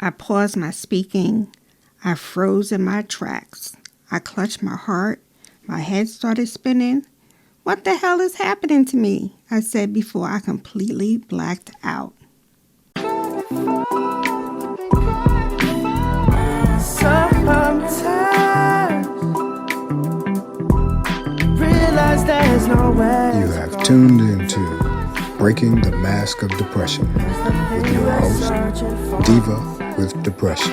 I paused my speaking. I froze in my tracks. I clutched my heart. My head started spinning. What the hell is happening to me? I said before I completely blacked out. You have tuned into Breaking the Mask of Depression with your host, Diva with Depression.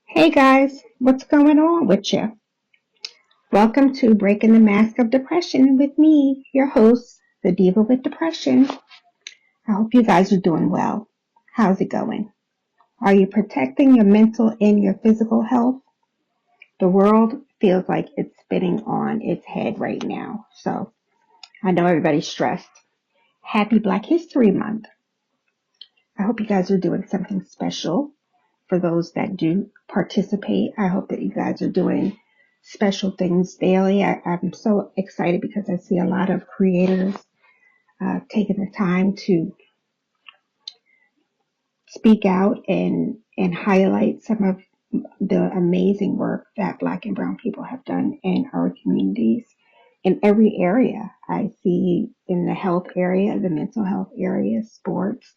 Hey guys, what's going on with you? Welcome to Breaking the Mask of Depression with me, your host, the Diva with Depression. I hope you guys are doing well. How's it going? Are you protecting your mental and your physical health? The world feels like it's spinning on its head right now. So I know everybody's stressed. Happy Black History Month. I hope you guys are doing something special. For those that do participate, I hope that you guys are doing special things daily. I'm so excited because I see a lot of creators taking the time to speak out and highlight some of the amazing work that Black and Brown people have done in our communities in every area. I see in the health area, the mental health area, sports.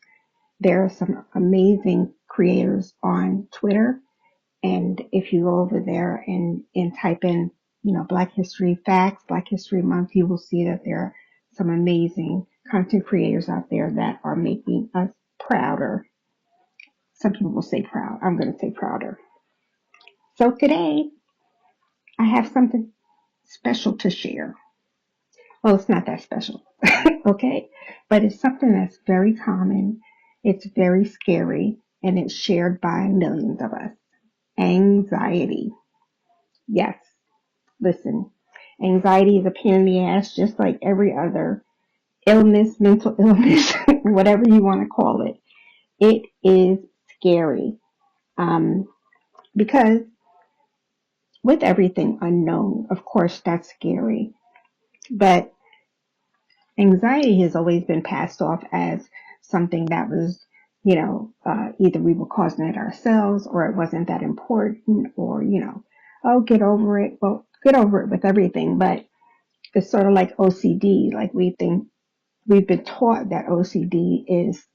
There are some amazing creators on Twitter. And if you go over there and type in, Black History Facts, Black History Month, you will see that there are some amazing content creators out there that are making us prouder. Some people will say proud. I'm going to say prouder. So today, I have something special to share. Well, it's not that special, okay? But it's something that's very common. It's very scary, and it's shared by millions of us. Anxiety. Yes, listen. Anxiety is a pain in the ass, just like every other illness, mental illness, whatever you want to call it. It is scary because with everything unknown, of course, that's scary. But anxiety has always been passed off as something that was, either we were causing it ourselves or it wasn't that important or, oh, get over it. Well, get over it with everything. But it's sort of like OCD. Like we've been taught that OCD is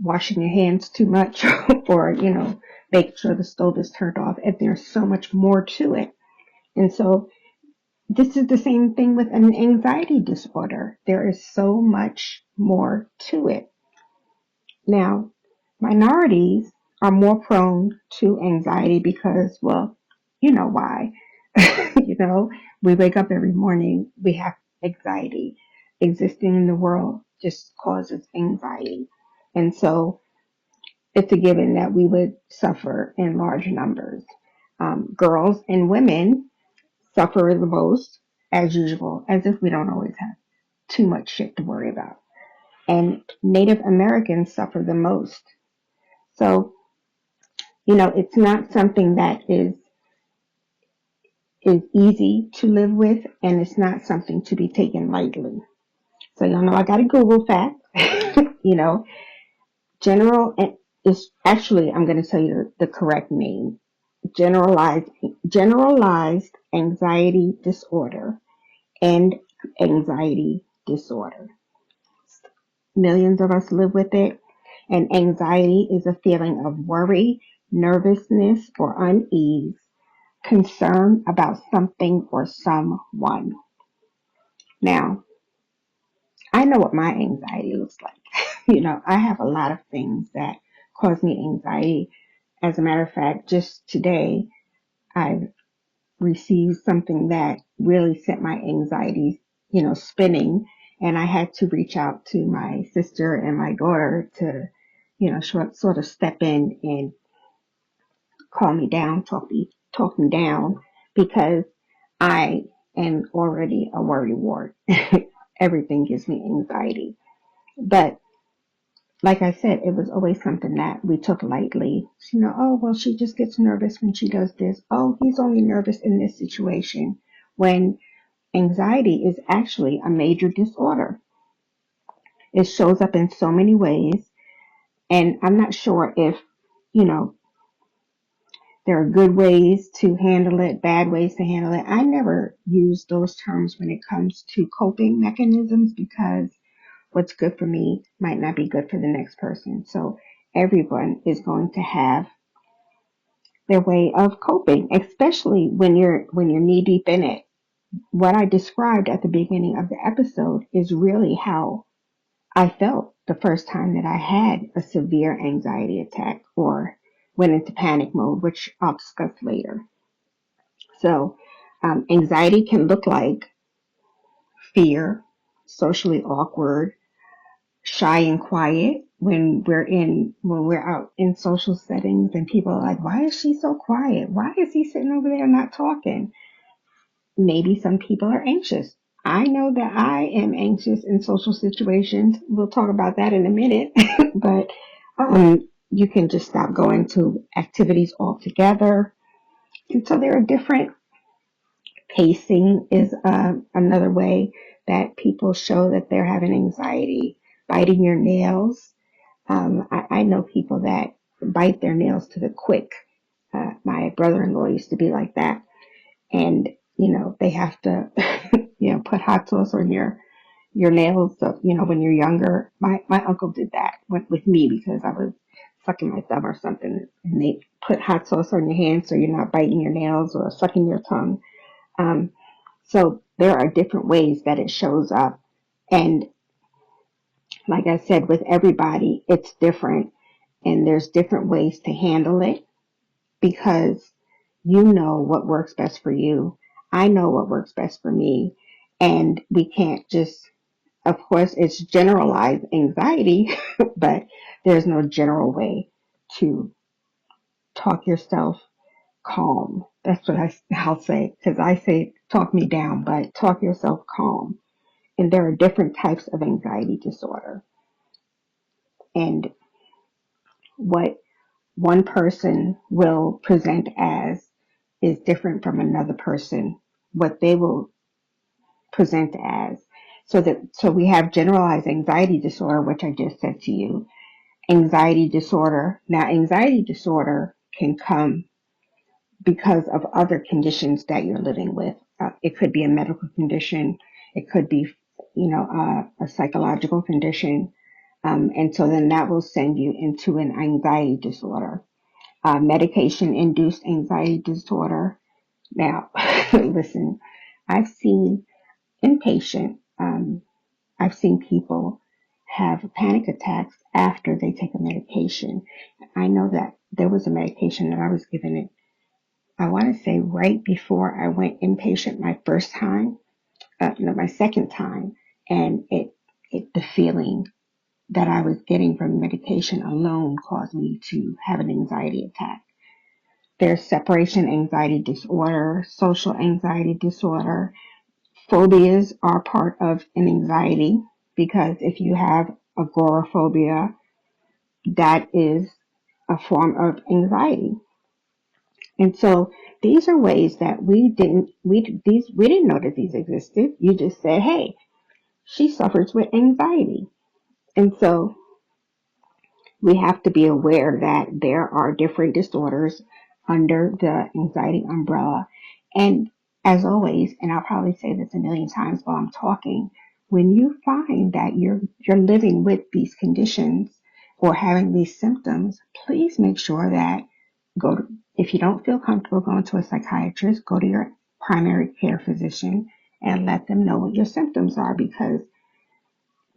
washing your hands too much or, making sure the stove is turned off. And there's so much more to it. And so this is the same thing with an anxiety disorder. There is so much more to it. Now, minorities are more prone to anxiety because, well, you know why. We wake up every morning, we have anxiety. Existing in the world just causes anxiety. And so it's a given that we would suffer in large numbers. Girls and women suffer the most, as usual, as if we don't always have too much shit to worry about. And Native Americans suffer the most. So, it's not something that is easy to live with, and it's not something to be taken lightly. So, y'all know I got a Google fact. General is actually, I'm going to tell you the correct name. Generalized anxiety disorder and anxiety disorder. Millions of us live with it, and anxiety is a feeling of worry, nervousness, or unease, concern about something or someone. Now, I know what my anxiety looks like. I have a lot of things that cause me anxiety. As a matter of fact, just today, I've received something that really set my anxiety, spinning. And I had to reach out to my sister and my daughter to, sort of step in and calm me down, talk me down, because I am already a worry wart. Everything gives me anxiety. But like I said, it was always something that we took lightly. Oh, well, she just gets nervous when she does this. Oh, he's only nervous in this situation. When Anxiety is actually a major disorder. It shows up in so many ways, and I'm not sure if, you know, there are good ways to handle it, bad ways to handle it. I never use those terms when it comes to coping mechanisms because what's good for me might not be good for the next person. So everyone is going to have their way of coping, especially when you're knee deep in it. What I described at the beginning of the episode is really how I felt the first time that I had a severe anxiety attack or went into panic mode, which I'll discuss later. So, anxiety can look like fear, socially awkward, shy and quiet when we're out in social settings and people are like, why is she so quiet? Why is he sitting over there not talking? Maybe some people are anxious. I know that I am anxious in social situations. We'll talk about that in a minute, but you can just stop going to activities altogether. And so there are different pacing is another way that people show that they're having anxiety. Biting your nails. I know people that bite their nails to the quick. My brother-in-law used to be like that. And, they have to, put hot sauce on your nails. So, when you're younger, my uncle did that with me because I was sucking my thumb or something. And they put hot sauce on your hands so you're not biting your nails or sucking your tongue. Um, so there are different ways that it shows up. And like I said, with everybody, it's different. And there's different ways to handle it because you know what works best for you. I know what works best for me. And we can't just, of course, it's generalized anxiety, but there's no general way to talk yourself calm. That's what I'll say because I say talk me down, but talk yourself calm. And there are different types of anxiety disorder. And what one person will present as is different from another person, what they will present as. So we have generalized anxiety disorder, which I just said to you. Anxiety disorder. Now, anxiety disorder can come because of other conditions that you're living with. It could be a medical condition. It could be, a psychological condition. And so then that will send you into an anxiety disorder. Medication induced anxiety disorder. Now, listen, I've seen inpatient, I've seen people have panic attacks after they take a medication. I know that there was a medication that I was given it, I want to say right before I went inpatient my first time, no, my second time, and the feeling that I was getting from medication alone caused me to have an anxiety attack. There's separation anxiety disorder, social anxiety disorder. Phobias are part of an anxiety because if you have agoraphobia, that is a form of anxiety. And so these are ways that we didn't know that these existed. You just said, hey, she suffers with anxiety. And so we have to be aware that there are different disorders under the anxiety umbrella. And as always, and I'll probably say this a million times while I'm talking, when you find that you're living with these conditions or having these symptoms, please make sure that go to, if you don't feel comfortable going to a psychiatrist, go to your primary care physician and let them know what your symptoms are because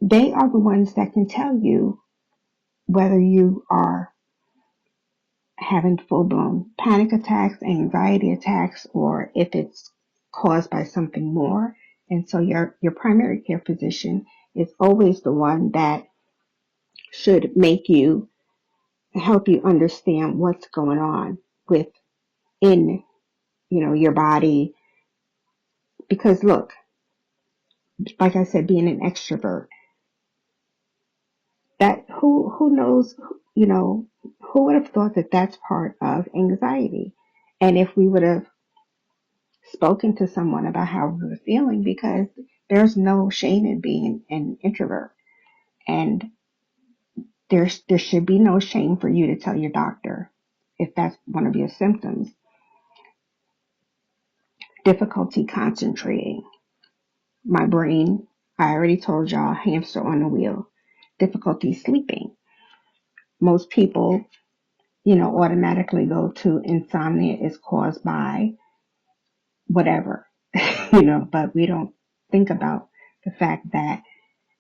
they are the ones that can tell you whether you are having full blown panic attacks, anxiety attacks, or if it's caused by something more. And so your primary care physician is always the one that should make you help you understand what's going on within, your body. Because look, like I said, being an extrovert, that who knows, who would have thought that that's part of anxiety? And if we would have spoken to someone about how we were feeling, because there's no shame in being an introvert. And there should be no shame for you to tell your doctor if that's one of your symptoms. Difficulty concentrating. My brain, I already told y'all, hamster on the wheel. Difficulty sleeping. Most people, automatically go to insomnia is caused by whatever, but we don't think about the fact that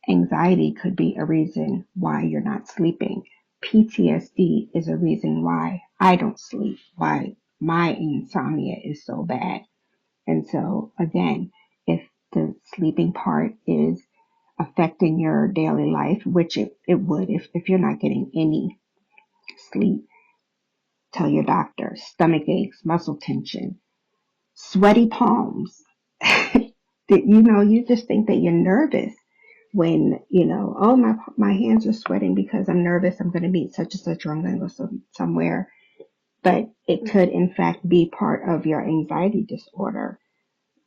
anxiety could be a reason why you're not sleeping. PTSD is a reason why I don't sleep, why my insomnia is so bad. And so, again, if the sleeping part is affecting your daily life, which it would if you're not getting any sleep, tell your doctor. Stomach aches, muscle tension, sweaty palms. You just think that you're nervous when, oh, my hands are sweating because I'm nervous. I'm going to meet such and such, or I'm going to go somewhere. But it could, in fact, be part of your anxiety disorder.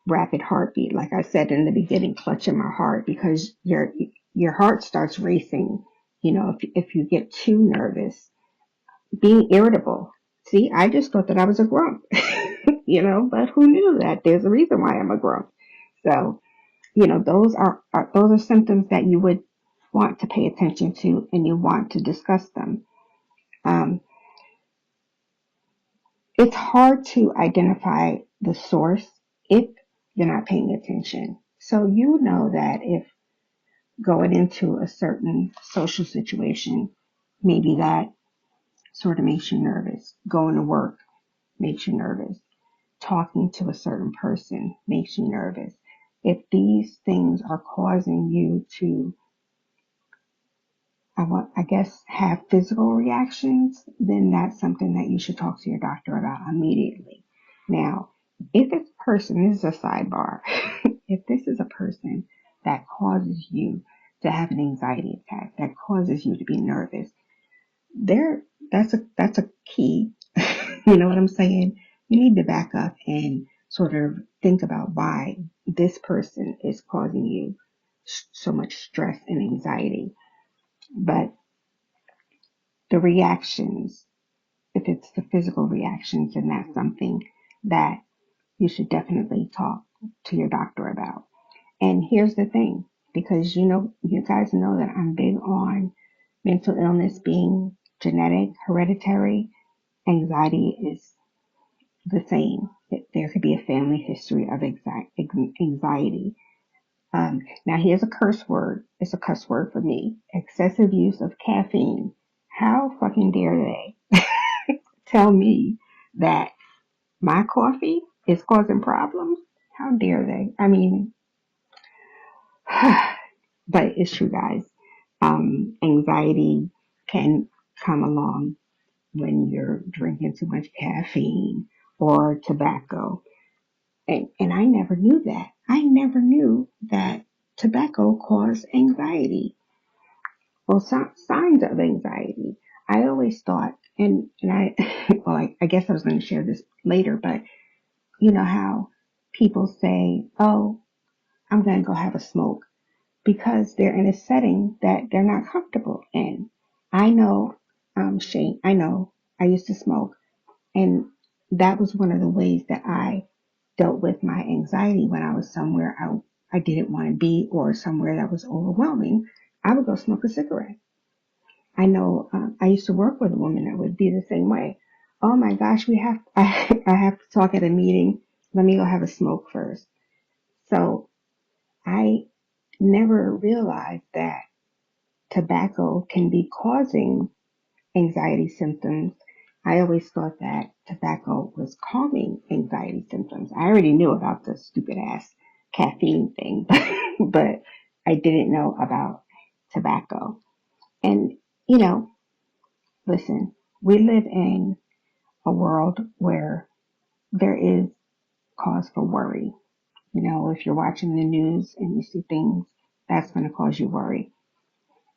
Rapid heartbeat, like I said in the beginning, clutching my heart, because your heart starts racing. If you get too nervous, being irritable. See, I just thought that I was a grump, but who knew that there's a reason why I'm a grump. So, those are symptoms that you would want to pay attention to, and you want to discuss them. Um, it's hard to identify the source if you're not paying attention. So you know that if going into a certain social situation, maybe that sort of makes you nervous. Going to work makes you nervous. Talking to a certain person makes you nervous. If these things are causing you to, I guess, have physical reactions, then that's something that you should talk to your doctor about immediately. Now, if this person, this is a sidebar, if this is a person that causes you to have an anxiety attack, that causes you to be nervous, there, that's a key. You know what I'm saying? You need to back up and sort of think about why this person is causing you so much stress and anxiety. But the reactions, if it's the physical reactions, then that's something that you should definitely talk to your doctor about. And here's the thing, because you guys know that I'm big on mental illness being genetic, hereditary. Anxiety is the same. There could be a family history of anxiety. Now, here's a curse word. It's a cuss word for me. Excessive use of caffeine. How fucking dare they tell me that my coffee is causing problems? How dare they? I mean, but it's true, guys. Anxiety can come along when you're drinking too much caffeine or tobacco. And I never knew that. I never knew that tobacco caused anxiety or signs of anxiety. I always thought, and I, well, I guess I was going to share this later, but you know how people say, oh, I'm going to go have a smoke because they're in a setting that they're not comfortable in. I know, Shane, I know I used to smoke, and that was one of the ways that I dealt with my anxiety when I was somewhere I didn't want to be, or somewhere that was overwhelming. I would go smoke a cigarette. I know I used to work with a woman that would be the same way. Oh my gosh, I have to talk at a meeting. Let me go have a smoke first. So I never realized that tobacco can be causing anxiety symptoms. I always thought that tobacco was calming anxiety symptoms. I already knew about the stupid ass caffeine thing, but I didn't know about tobacco. And, you know, listen, we live in a world where there is cause for worry. If you're watching the news and you see things, that's going to cause you worry.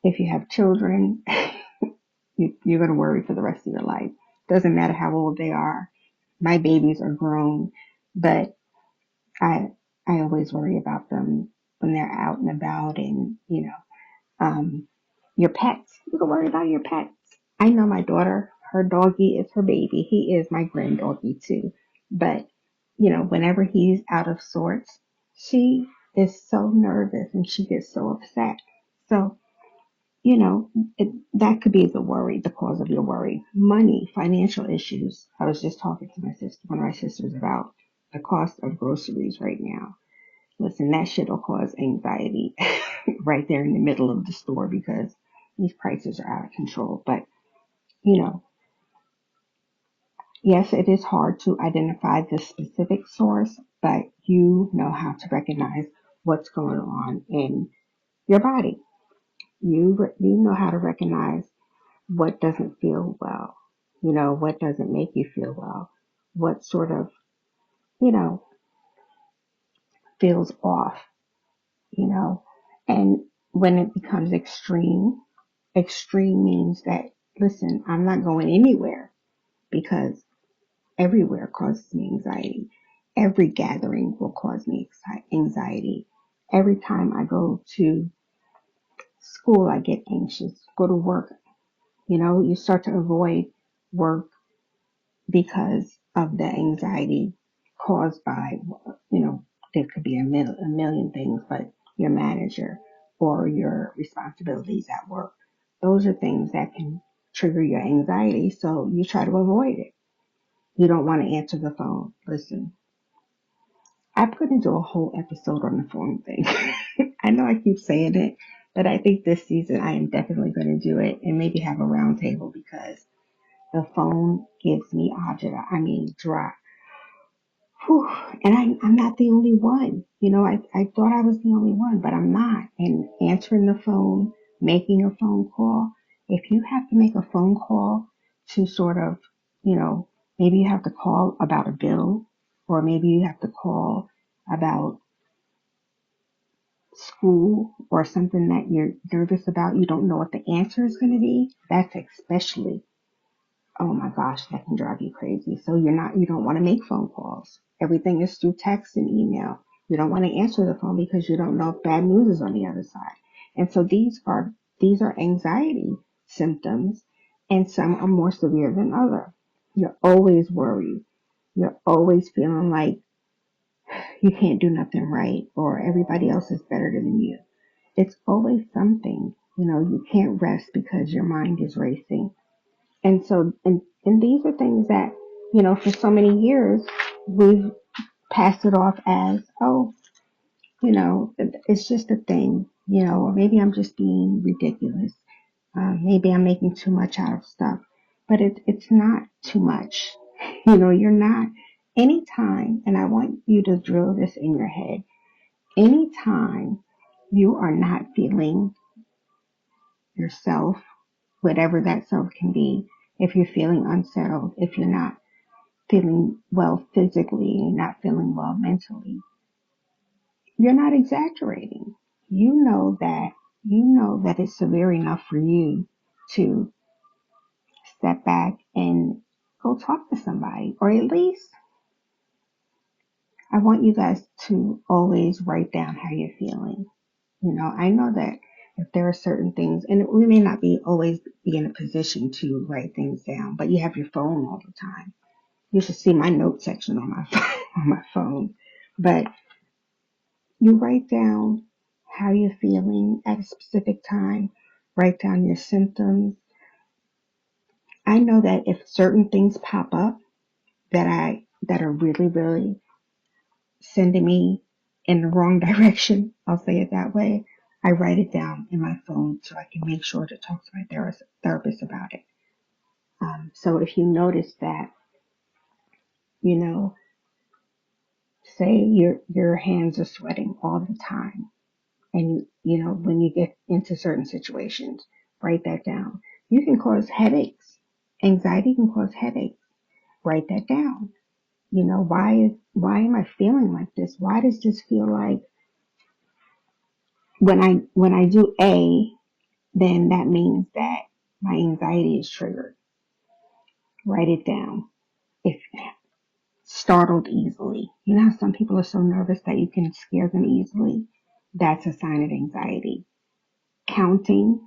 If you have children, you're going to worry for the rest of your life. Doesn't matter how old they are. My babies are grown, but I I always worry about them when they're out and about, and um, your pets. You can worry about your pets. I know my daughter, her doggy is her baby. He is my grand doggy too. But, whenever he's out of sorts, she is so nervous and she gets so upset. So, that could be the worry, the cause of your worry. Money, financial issues. I was just talking to my sister, one of my sisters, about the cost of groceries right now. Listen, that shit will cause anxiety right there in the middle of the store because these prices are out of control. But, you know, yes, it is hard to identify the specific source, but you know how to recognize what's going on in your body. You know how to recognize what doesn't feel well, what doesn't make you feel well, what sort of, you know, feels off, you know. And when it becomes extreme, extreme means that, listen, I'm not going anywhere because everywhere causes me anxiety. Every gathering will cause me anxiety. Every time I go to school, I get anxious. Go to work, you start to avoid work because of the anxiety caused by, you know, there could be a million things, but your manager or your responsibilities at work. Those are things that can trigger your anxiety, so you try to avoid it. You don't want to answer the phone. Listen, I put into a whole episode on the phone thing. I know I keep saying it, but I think this season I am definitely going to do it and maybe have a round table because the phone gives me agita. I mean, dry. Whew. And I'm not the only one. I thought I was the only one, but I'm not. And answering the phone, making a phone call, if you have to make a phone call to sort of, maybe you have to call about a bill, or maybe you have to call about school or something that you're nervous about, you don't know what the answer is going to be, that's especially, oh my gosh, that can drive you crazy. So you don't want to make phone calls. Everything is through text and email. You don't want to answer the phone because you don't know if bad news is on the other side. And so these are anxiety symptoms, and some are more severe than other. You're always worried. You're always feeling like you can't do nothing right or everybody else is better than you. It's always something. You can't rest because your mind is racing. And so, and these are things that, for so many years, we've passed it off as, oh, it's just a thing, or maybe I'm just being ridiculous. Maybe I'm making too much out of stuff, but it's not too much. You're not, anytime, and I want you to drill this in your head, anytime you are not feeling yourself, whatever that self can be, if you're feeling unsettled, if you're not feeling well physically, you're not feeling well mentally, you're not exaggerating. You know that it's severe enough for you to step back and go talk to somebody, or at least I want you guys to always write down how you're feeling. I know that if there are certain things, and we may not be always be in a position to write things down, but you have your phone all the time. You should see my note section on my on my phone. But you write down how you're feeling at a specific time. Write down your symptoms. I know that if certain things pop up that are really, really sending me in the wrong direction, I'll say it that way, I write it down in my phone so I can make sure to talk to my therapist about it. So if you notice that, you know, say your hands are sweating all the time, and when you get into certain situations, write that down. You can cause headaches. Anxiety can cause headaches. Write that down. Why am I feeling like this? Why does this feel like when I do A, then that means that my anxiety is triggered. Write it down. If startled easily. You know how some people are so nervous that you can scare them easily? That's a sign of anxiety. Counting,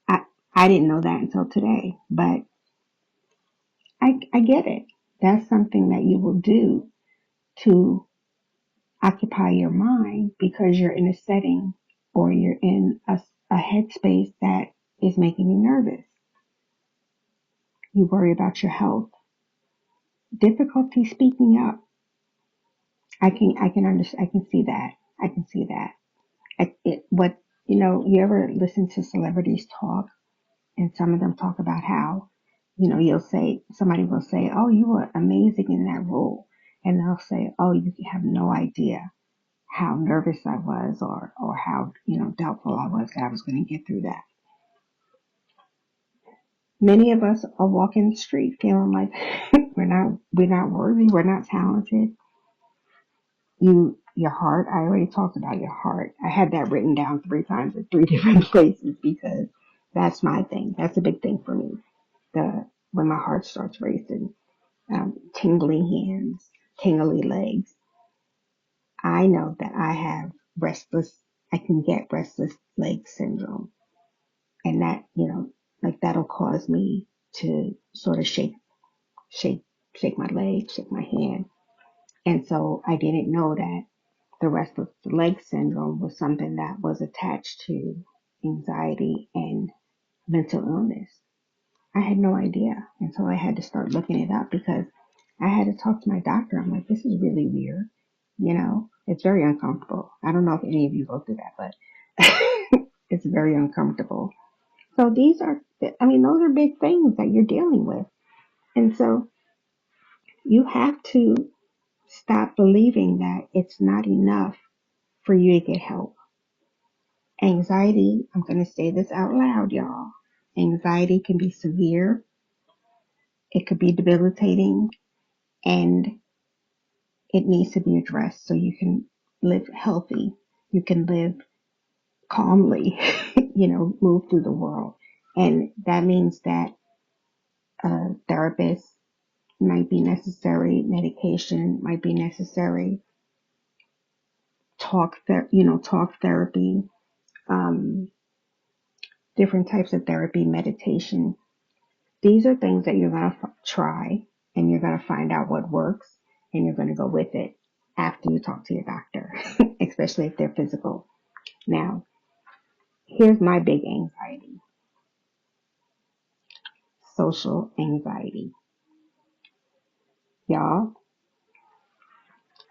I, I didn't know that until today, but I get it. That's something that you will do to occupy your mind because you're in a setting or you're in a headspace that is making you nervous. You worry about your health. Difficulty speaking up. I can see that. I can see that. What, you ever listen to celebrities talk and some of them talk about how, somebody will say, oh, you were amazing in that role. And they'll say, oh, you have no idea how nervous I was or how, doubtful I was that I was going to get through that. Many of us are walking the street feeling like we're not worthy, we're not talented. Your heart, I already talked about your heart. I had that written down 3 times in 3 different places because that's my thing. That's a big thing for me. When my heart starts racing, tingly hands, tingly legs. I know that I can get restless leg syndrome. And that, like that'll cause me to sort of shake, shake my leg, shake my hand. And so I didn't know that the restless leg syndrome was something that was attached to anxiety and mental illness. I had no idea until I had to start looking it up because I had to talk to my doctor. I'm like, this is really weird. It's very uncomfortable. I don't know if any of you go through that, but it's very uncomfortable. So those are big things that you're dealing with. And so you have to stop believing that it's not enough for you to get help. Anxiety, I'm going to say this out loud, y'all. Anxiety can be severe. It could be debilitating and it needs to be addressed so you can live healthy. You can live calmly, move through the world. And that means that a therapist might be necessary, medication might be necessary, talk therapy, um, different types of therapy, meditation. These are things that you're going to try and you're going to find out what works and you're going to go with it after you talk to your doctor, especially if they're physical. Now, here's my big anxiety, social anxiety. Y'all,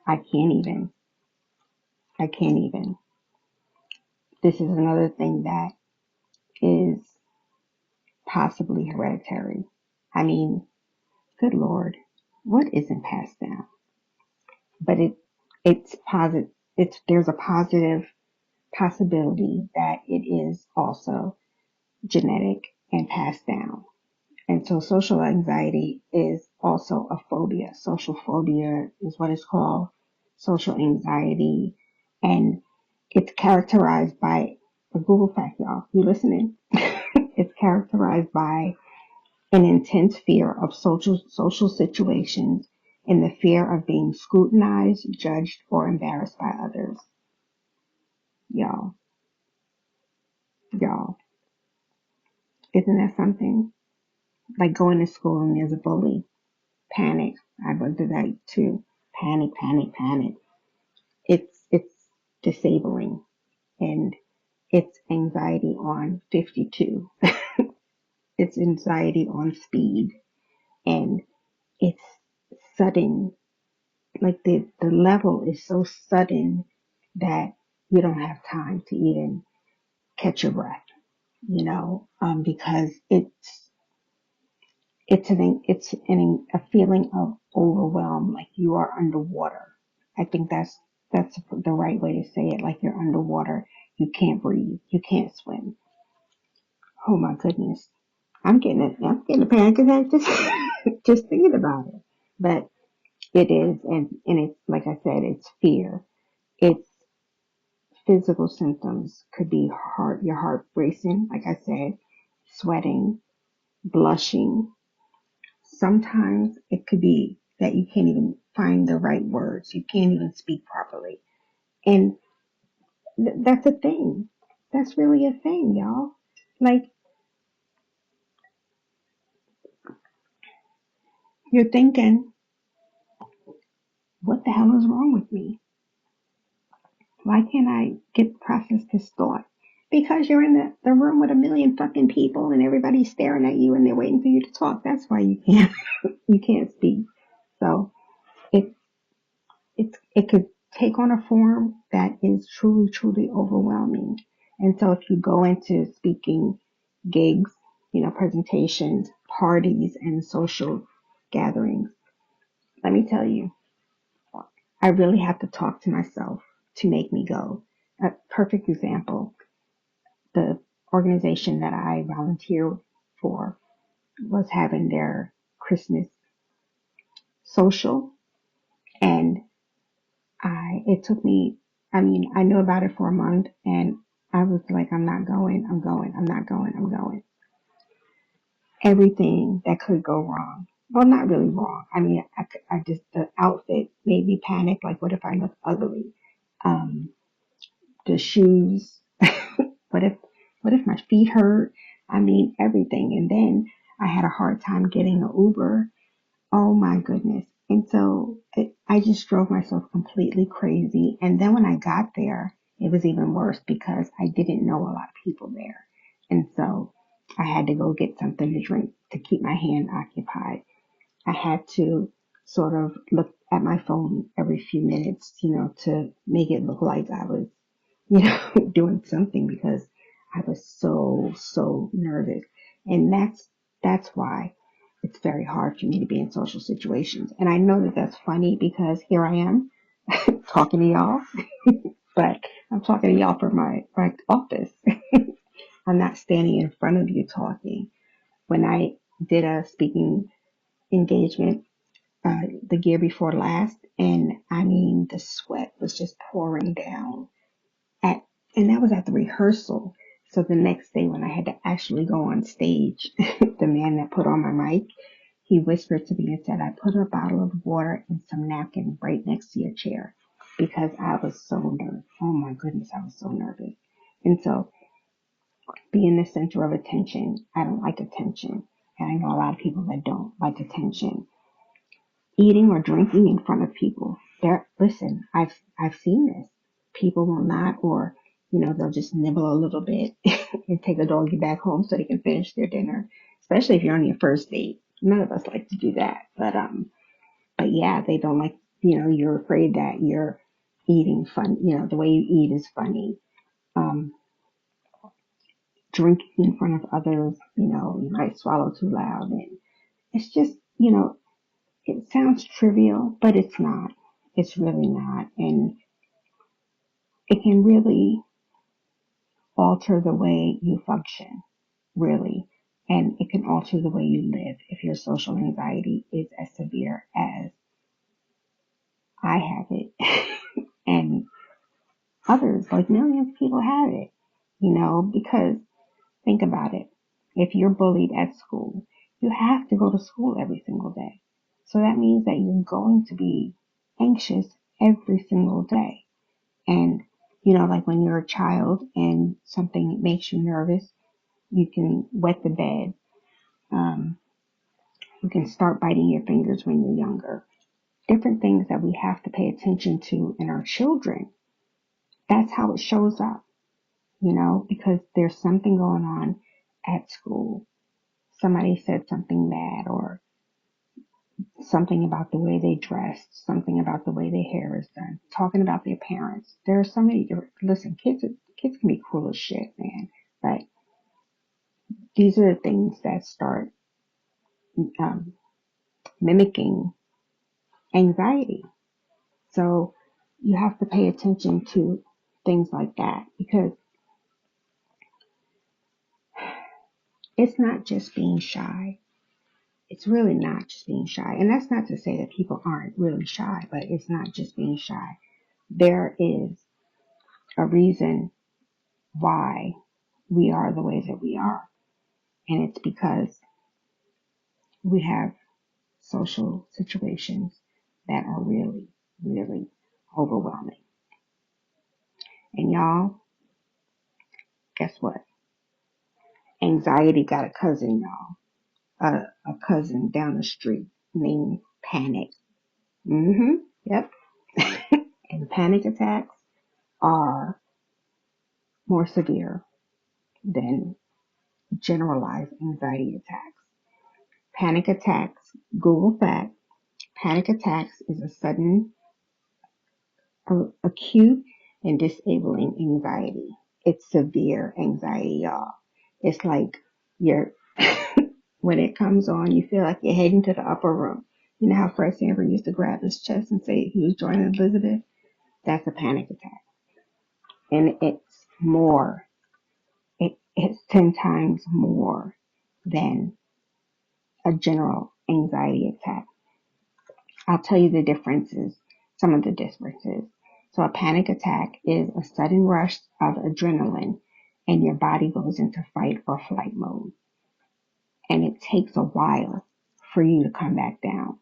I can't even. I can't even. This is another thing that is possibly hereditary. I mean, good Lord, what isn't passed down? But it's positive. There's a positive possibility that it is also genetic and passed down. And so social anxiety is also a phobia. Social phobia is what it's called, social anxiety. And it's characterized by a Google fact, y'all. You listening? It's characterized by an intense fear of social situations and the fear of being scrutinized, judged, or embarrassed by others. Y'all, y'all, isn't that something? Like going to school and there's a bully. Panic. I went through that too. Panic, panic, panic. It's disabling and it's anxiety on 52. It's anxiety on speed and it's sudden. Like the level is so sudden that you don't have time to even catch your breath, because a feeling of overwhelm, like you are underwater. I think that's the right way to say it. Like you're underwater, you can't breathe, you can't swim. Oh my goodness, I'm getting a panic attack just just thinking about it. But it is, and it's like I said, it's fear. It's physical symptoms could be your heart racing, like I said, sweating, blushing. Sometimes it could be that you can't even find the right words. You can't even speak properly. And that's a thing. That's really a thing, y'all. Like, you're thinking, what the hell is wrong with me? Why can't I get process this thought? Because you're in the room with a million fucking people and everybody's staring at you and they're waiting for you to talk. That's why you can't you can't speak. So it it could take on a form that is truly, truly overwhelming. And so if you go into speaking gigs, presentations, parties, and social gatherings, let me tell you, I really have to talk to myself to make me go. A perfect example, the organization that I volunteer for was having their Christmas social, and it took me, I knew about it for a month, and I was like, I'm not going, I'm going, I'm not going, I'm going. Everything that could go wrong. Well, not really wrong. I just, the outfit made me panic. Like, what if I look ugly? Um, the shoes. what if, what if my feet hurt? Everything. And then I had a hard time getting an Uber. Oh my goodness. And so I just drove myself completely crazy. And then when I got there, it was even worse because I didn't know a lot of people there. And so I had to go get something to drink to keep my hand occupied. I had to sort of look at my phone every few minutes, to make it look like I was, doing something because I was so, so nervous. And that's why it's very hard for me to be in social situations. And I know that that's funny because here I am talking to y'all, but I'm talking to y'all from my office. I'm not standing in front of you talking. When I did a speaking engagement the year before last, and the sweat was just pouring down at, and that was at the rehearsal. So the next day when I had to actually go on stage, the man that put on my mic, he whispered to me and said, I put a bottle of water and some napkin right next to your chair because I was so nervous. Oh my goodness, I was so nervous. And so being the center of attention, I don't like attention. And I know a lot of people that don't like attention. Eating or drinking in front of people. Listen, I've seen this. People will not, or they'll just nibble a little bit and take a doggy back home so they can finish their dinner. Especially if you're on your first date. None of us like to do that, but yeah, they don't like. You're afraid that you're eating fun. The way you eat is funny. Um, Drinking in front of others. You might swallow too loud, and it's just it sounds trivial, but it's not. It's really not. And it can really alter the way you function, really. And it can alter the way you live if your social anxiety is as severe as I have it. And others, like millions of people have it, because think about it. If you're bullied at school, you have to go to school every single day. So that means that you're going to be anxious every single day. And, like when you're a child and something makes you nervous, you can wet the bed. Um, you can start biting your fingers when you're younger. Different things that we have to pay attention to in our children. That's how it shows up, because there's something going on at school. Somebody said something bad or something about the way they dress, something about the way their hair is done, talking about their parents. There are so many different, listen, kids can be cruel as shit, man. But these are the things that start um, mimicking anxiety. So you have to pay attention to things like that because it's not just being shy. It's really not just being shy. And that's not to say that people aren't really shy, but it's not just being shy. There is a reason why we are the way that we are. And it's because we have social situations. that are really, really overwhelming. And y'all, guess what? Anxiety got a cousin, y'all. A cousin down the street named Panic. Yep. And panic attacks are more severe than generalized anxiety attacks. Panic attacks, Google fact, panic attacks is a sudden, acute, and disabling anxiety. It's severe anxiety, y'all. It's like you're, when it comes on, you feel like you're heading to the upper room. You know how Fred Sanford used to grab his chest and say he was joining Elizabeth? That's a panic attack. And it's 10 times more than a general anxiety attack. I'll tell you the differences, some of the differences. So a panic attack is a sudden rush of adrenaline and your body goes into fight or flight mode. And it takes a while for you to come back down.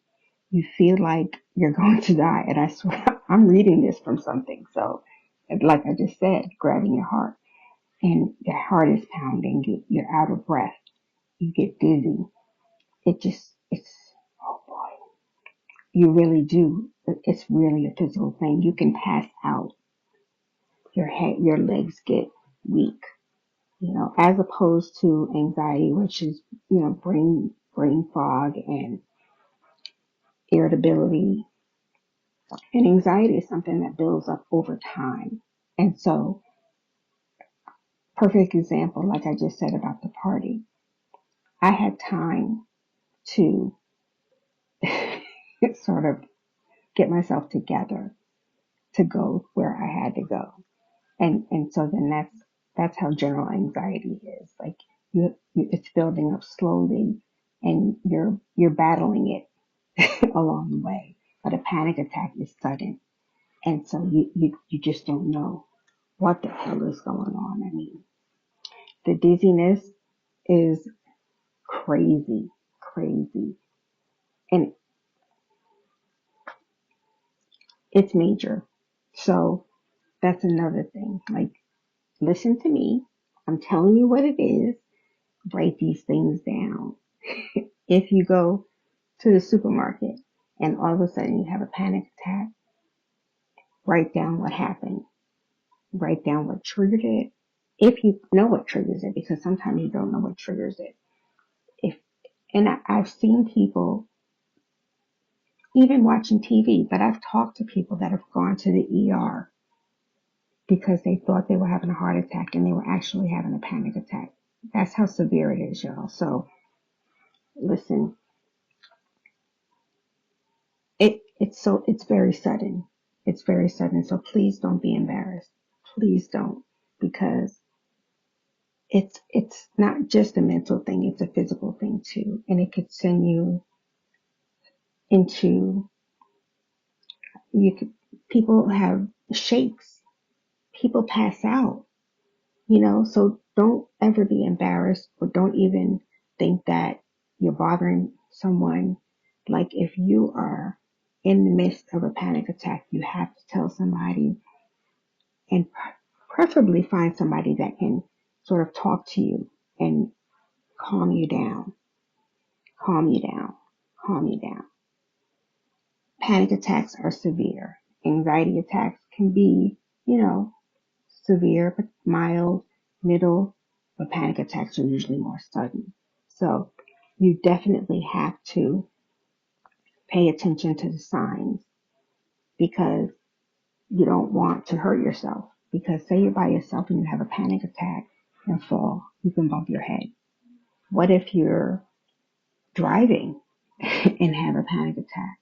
You feel like you're going to die. And I swear, I'm reading this from something. So, like I just said, grabbing your heart and your heart is pounding. You're out of breath. You get dizzy. Oh boy, you really do. It's really a physical thing. You can pass out. Your legs get weak, as opposed to anxiety, which is, brain fog and irritability. And anxiety is something that builds up over time. And so, perfect example, like I just said about the party, I had time to sort of get myself together to go where I had to go. And so then that's how general anxiety is. Like it's building up slowly and you're battling it along the way. But a panic attack is sudden. And so you just don't know what the hell is going on. I mean, the dizziness is crazy, crazy. And it's major. So that's another thing. Like, listen to me. I'm telling you what it is. Write these things down. If you go to the supermarket and all of a sudden you have a panic attack, write down what happened. Write down what triggered it. If you know what triggers it, because sometimes you don't know what triggers it. I've seen people even watching TV, but I've talked to people that have gone to the ER because they thought they were having a heart attack and they were actually having a panic attack. That's how severe it is, y'all. So listen, it's very sudden. It's very sudden. So please don't be embarrassed. Please don't, because it's not just a mental thing, it's a physical thing too. And it could send you into you could people have shakes, people pass out, so don't ever be embarrassed or don't even think that you're bothering someone. Like if you are in the midst of a panic attack, you have to tell somebody and preferably find somebody that can sort of talk to you and calm you down, calm you down, calm you down. Panic attacks are severe. Anxiety attacks can be, severe, but mild, middle, but panic attacks are usually more sudden. So you definitely have to pay attention to the signs because you don't want to hurt yourself. Because say you're by yourself and you have a panic attack and fall, you can bump your head. What if you're driving and have a panic attack?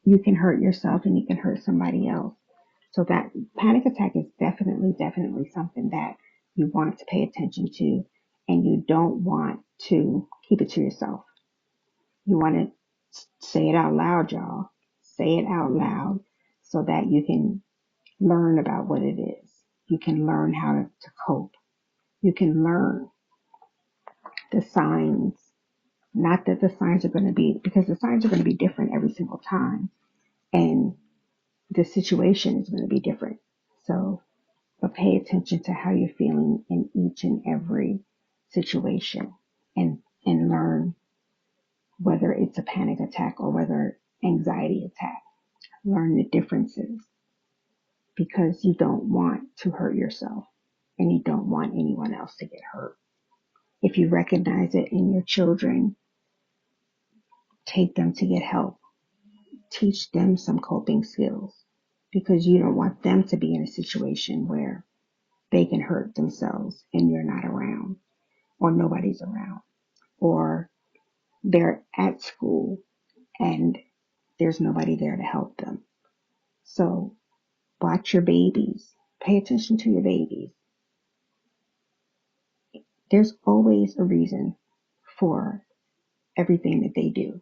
You can hurt yourself and you can hurt somebody else. So that panic attack is definitely, definitely something that you want to pay attention to and you don't want to keep it to yourself. You want to say it out loud, y'all. Say it out loud so that you can learn about what it is. You can learn how to cope. You can learn the signs. Not that the signs are going to be, because the signs are going to be different every single time. and the situation is going to be different. So, but pay attention to how you're feeling in each and every situation, and learn whether it's a panic attack or whether anxiety attack. Learn the differences, because you don't want to hurt yourself and you don't want anyone else to get hurt. If you recognize it in your children, take them to get help. Teach them some coping skills, because you don't want them to be in a situation where they can hurt themselves and you're not around, or nobody's around, or they're at school and there's nobody there to help them. So watch your babies. Pay attention to your babies. There's always a reason for everything that they do.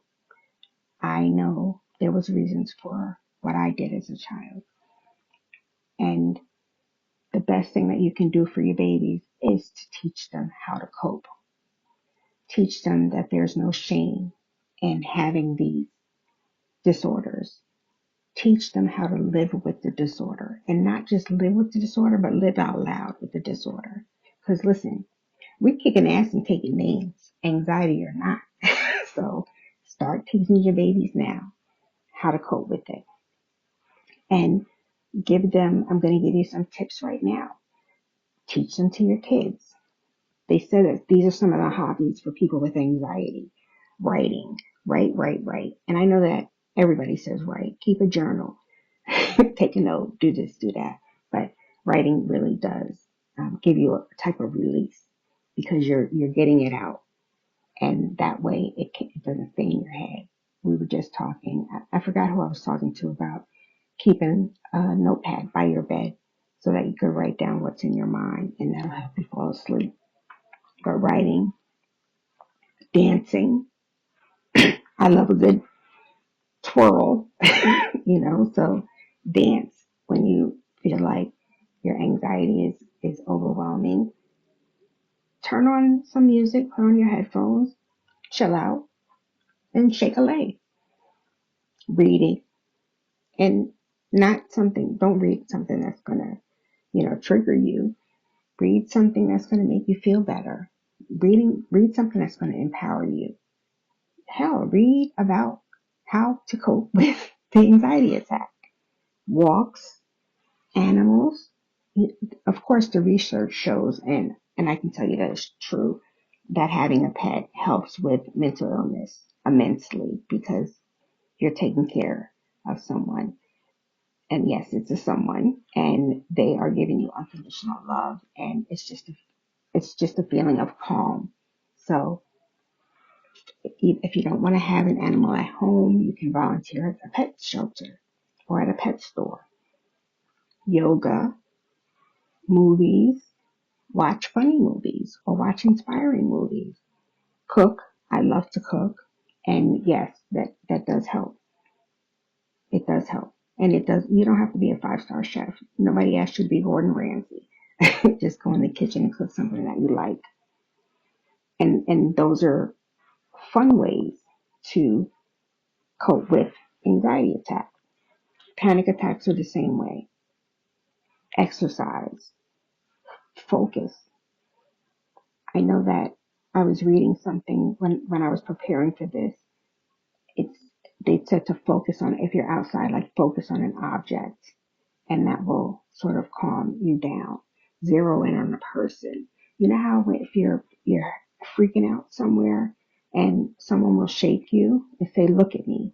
I know there was reasons for what I did as a child. And the best thing that you can do for your babies is to teach them how to cope. Teach them that there's no shame in having these disorders. Teach them how to live with the disorder, and not just live with the disorder, but live out loud with the disorder. Because listen, we're kicking ass and taking names, anxiety or not. So start teaching your babies now how to cope with it. And give them, I'm going to give you some tips right now. Teach them to your kids. They said that these are some of the hobbies for people with anxiety. Writing, write. And I know that everybody says write. Keep a journal. Take a note. Do this, do that. But writing really does give you a type of release, because you're getting it out, and that way it doesn't stay in your head. We were just talking. I forgot who I was talking to about keeping a notepad by your bed so that you could write down what's in your mind, and that'll help you fall asleep. But writing, dancing, I love a good twirl, so dance when you feel like your anxiety is overwhelming. Turn on some music, put on your headphones, chill out, and shake a leg. Read it, and don't read something that's gonna, trigger you. Read something that's gonna make you feel better. Read something that's gonna empower you. Hell, read about how to cope with the anxiety attack. Walks, animals. Of course, the research shows, and I can tell you that it's true, that having a pet helps with mental illness immensely, because you're taking care of someone. And yes, it's a someone, and they are giving you unconditional love, and it's just a feeling of calm. So if you don't want to have an animal at home, you can volunteer at a pet shelter or at a pet store. Yoga, movies, watch funny movies or watch inspiring movies. Cook. I love to cook. And yes, that does help. It does help. And you don't have to be a 5-star chef. Nobody asked you to be Gordon Ramsay. Just go in the kitchen and cook something that you like. And those are fun ways to cope with anxiety attacks. Panic attacks are the same way. Exercise, focus. I know that I was reading something when I was preparing for this. It's they said to focus on, if you're outside, like focus on an object, and that will sort of calm you down. Zero in on a person. You know how if you're freaking out somewhere and someone will shake you and say, look at me,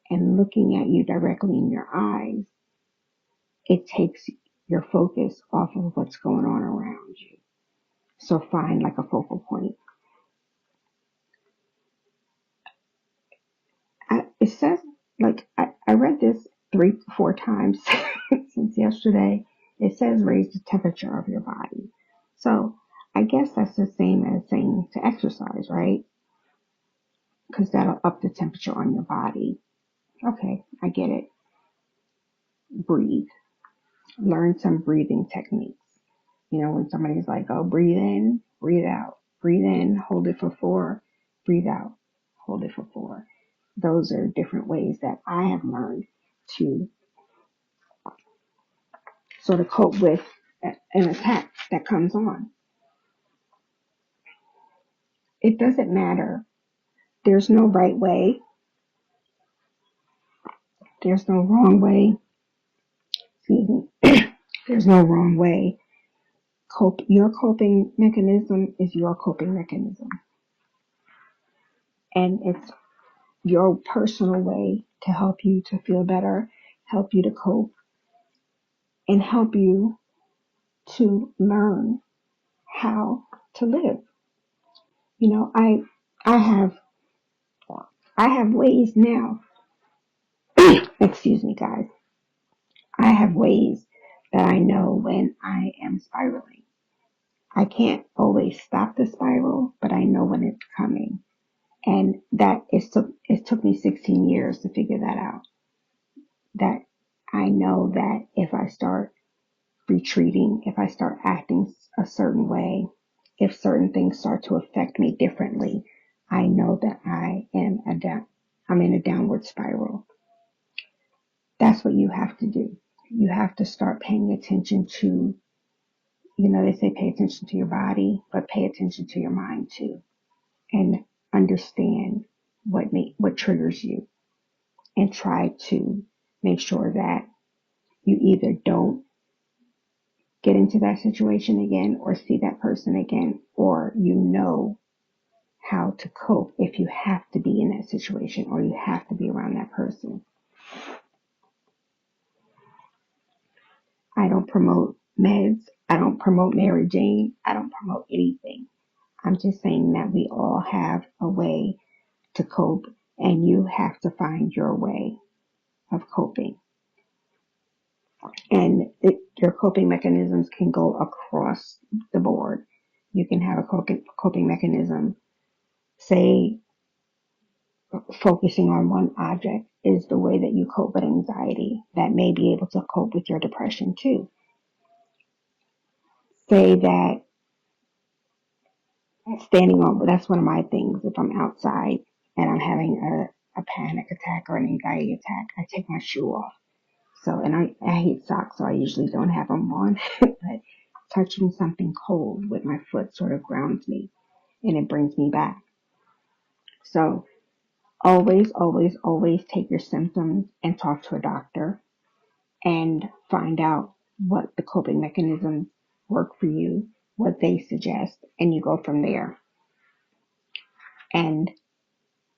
and looking at you directly in your eyes, it takes your focus off of what's going on around you. So find like a focal point. It says, like, I read this 3 4 times since yesterday. It says raise the temperature of your body. So I guess that's the same as saying to exercise, right? Because that'll up the temperature on your body. Okay, I get it. Breathe. Learn some breathing techniques. When somebody's like, oh, breathe in, breathe out. Breathe in, hold it for 4. Breathe out, hold it for 4. those are different ways that I have learned to sort of cope with an attack that comes on. It doesn't matter. There's no right way. There's no wrong way. Excuse me. There's no wrong way. Your coping mechanism is your coping mechanism. And it's your personal way to help you to feel better, help you to cope, and help you to learn how to live. You know, I have I have ways now. Excuse me, guys. I have ways that I know when I am spiraling. I can't always stop the spiral, but I know when it's coming. And it took me 16 years to figure that out. That I know that if I start retreating, if I start acting a certain way, if certain things start to affect me differently, I know that I'm in a downward spiral. That's what you have to do. You have to start paying attention to, they say pay attention to your body, but pay attention to your mind too, and understand what triggers you, and try to make sure that you either don't get into that situation again or see that person again, or you know how to cope if you have to be in that situation or you have to be around that person. I don't promote meds. I don't promote Mary Jane. I don't promote anything. I'm just saying that we all have a way to cope, and you have to find your way of coping. And your coping mechanisms can go across the board. You can have a coping mechanism, say, focusing on one object is the way that you cope with anxiety. That may be able to cope with your depression too. Say that that's one of my things. If I'm outside and I'm having a panic attack or an anxiety attack, I take my shoe off. So, and I hate socks, so I usually don't have them on, but touching something cold with my foot sort of grounds me and it brings me back. So always, always, always take your symptoms and talk to a doctor and find out what the coping mechanisms work for you, what they suggest, and you go from there. And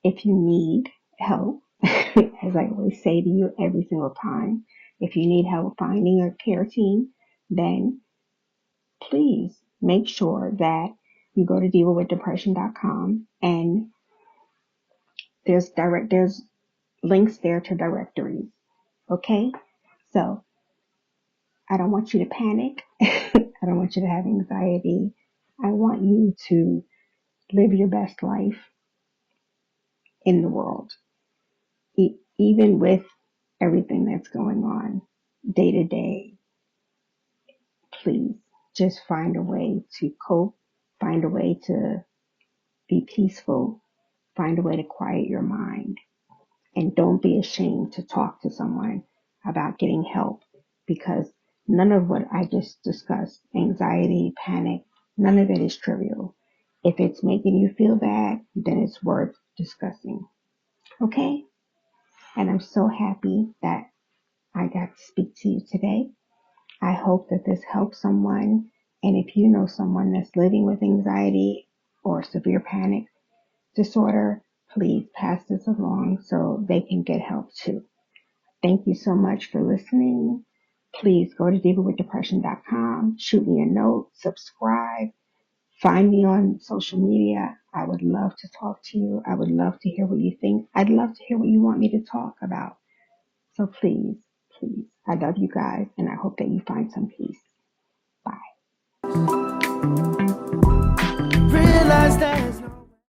if you need help, as I always say to you every single time, if you need help finding a care team, then please make sure that you go to divawithdepression.com, and there's links there to directories. Okay? So I don't want you to panic. I don't want you to have anxiety. I want you to live your best life in the world, even with everything that's going on day to day. Please just find a way to cope, find a way to be peaceful, find a way to quiet your mind, and don't be ashamed to talk to someone about getting help, because none of what I just discussed, anxiety, panic, none of it is trivial. If it's making you feel bad, then it's worth discussing. Okay? And I'm so happy that I got to speak to you today. I hope that this helps someone. And if you know someone that's living with anxiety or severe panic disorder, please pass this along so they can get help too. Thank you so much for listening. Please go to divawithdepression.com, shoot me a note, subscribe, find me on social media. I would love to talk to you. I would love to hear what you think. I'd love to hear what you want me to talk about. So please, please, I love you guys, and I hope that you find some peace. Bye.